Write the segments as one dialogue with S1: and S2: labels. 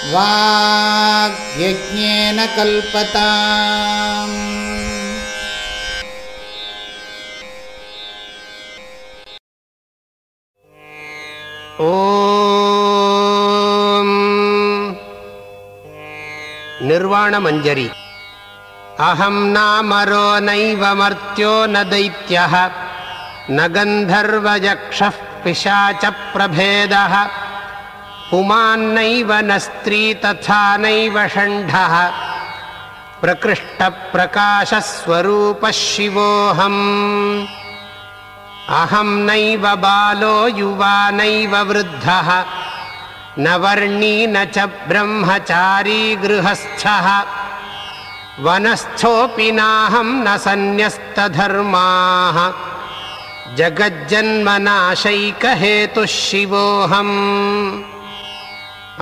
S1: वाग्यज्ञेन कल्पताम्।
S2: ओम निर्वाण मंजरी। अहं नामरो नैव मर्त्यो न दैत्यः न गन्धर्वयक्षः पिशाच प्रभेदः पुमान्नैव न स्त्री तथा नैव षण्ढः प्रकृष्टप्रकाशस्वरूपः शिवोऽहम्। अहं नैव बालो युवा नैव वृद्धः न वर्णी न च ब्रह्मचारी गृहस्थः वनस्थोऽपि नाहं न सन्न्यस्तधर्माः जगज्जन्मनाशैकहेतुः शिवोऽहम्।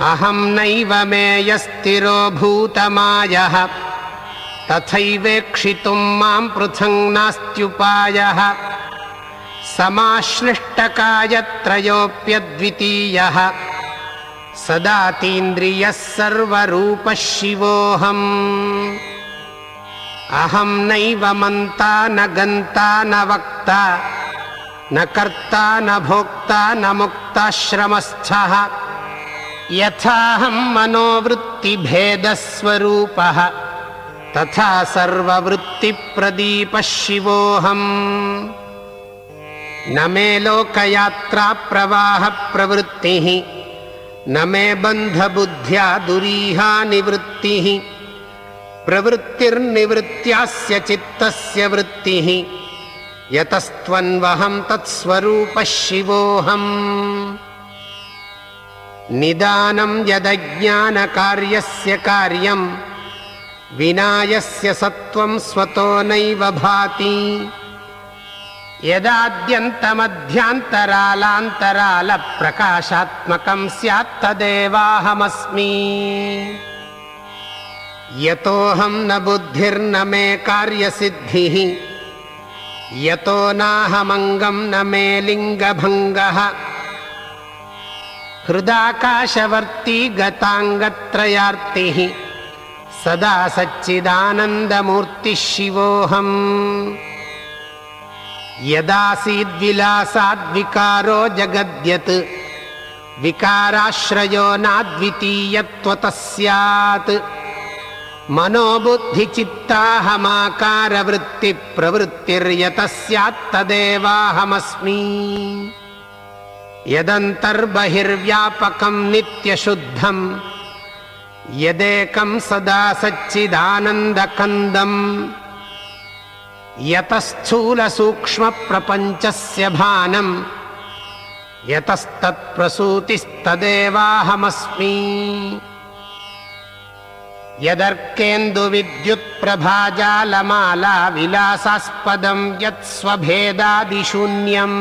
S2: अहं नैव मेयस्थिरो भूतमायः तथैवेक्षितुं मां पृथङ् नास्त्युपायः समाश्लिष्टकायत्रयोऽप्यद्वितीयः सदातीन्द्रियः सर्वरूपः शिवोऽहम्। अहं नैव मन्ता न गन्ता न वक्ता न कर्ता न भोक्ता न मुक्ताश्रमस्थः यथाहं मनोवृत्तिभेदस्वरूपः तथा सर्ववृत्तिप्रदीपः शिवोऽहम्। न मे लोकयात्रा प्रवाह प्रवृत्तिः न मे बन्धबुद्ध्या दुरीहा निवृत्तिः प्रवृत्तिर्निवृत्त्यास्य चित्तस्य वृत्तिः यतस्त्वन्वहं तत्स्वरूपः शिवोऽहम्। निदानं यदज्ञानकार्यस्य कार्यं विना यस्य सत्त्वं स्वतो नैव भाति यदाद्यन्तमध्यान्तरालान्तरालप्रकाशात्मकं स्यात् तदेवाहमस्मि। यतोऽहं न बुद्धिर्न मे कार्यसिद्धिः यतो नाहमङ्गं न मे लिङ्गभङ्गः हृदाकाशवर्ती गताङ्गत्रयार्तिः सदा सच्चिदानन्दमूर्तिः शिवोऽहम्। यदासीद्विलासाद्विकारो जगद्यत् विकाराश्रयो नाद्वितीयत्वतः स्यात् मनोबुद्धिचित्ताहमाकारवृत्तिप्रवृत्तिर्यतः स्यात् तदेवाहमस्मि। यदन्तर्बहिर्व्यापकं नित्यशुद्धं यदेकं सदा सच्चिदानन्दकन्दम् यतस्थूलसूक्ष्मप्रपञ्चस्य भानं यतस्तत्प्रसूतिस्तदेवाहमस्मि। यदर्केन्दुविद्युत्प्रभाजालमाला विलासास्पदं यत्स्वभेदादिशून्यम्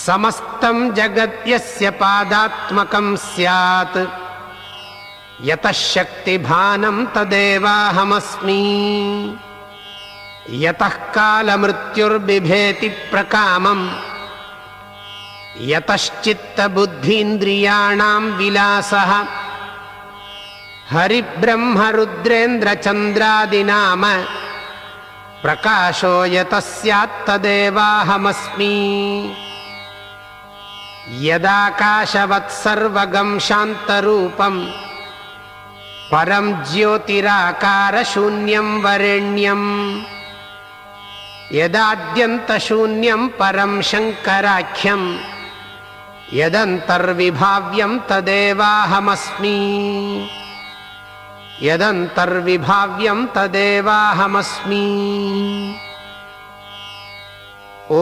S2: समस्तं जगद्यस्य पादात्मकं स्यात् यतः शक्तिभानं तदेवाहमस्मि। यतः कालमृत्युर्बिभेति प्रकामं यतश्चित्तबुद्धीन्द्रियाणां विलासः हरिब्रह्मरुद्रेन्द्रचन्द्रादिनाम प्रकाशो यतः स्यात् तदेवाहमस्मि। यदाकाशवत्सर्वगं शान्तरूपं परं ज्योतिराकारशून्यं वरेण्यम् यदाद्यन्तशून्यं परं शङ्कराख्यं यदन्तर्विभाव्यं तदेवाहमस्मि। यदन्तर्विभाव्यं तदेवाहमस्मि। ओ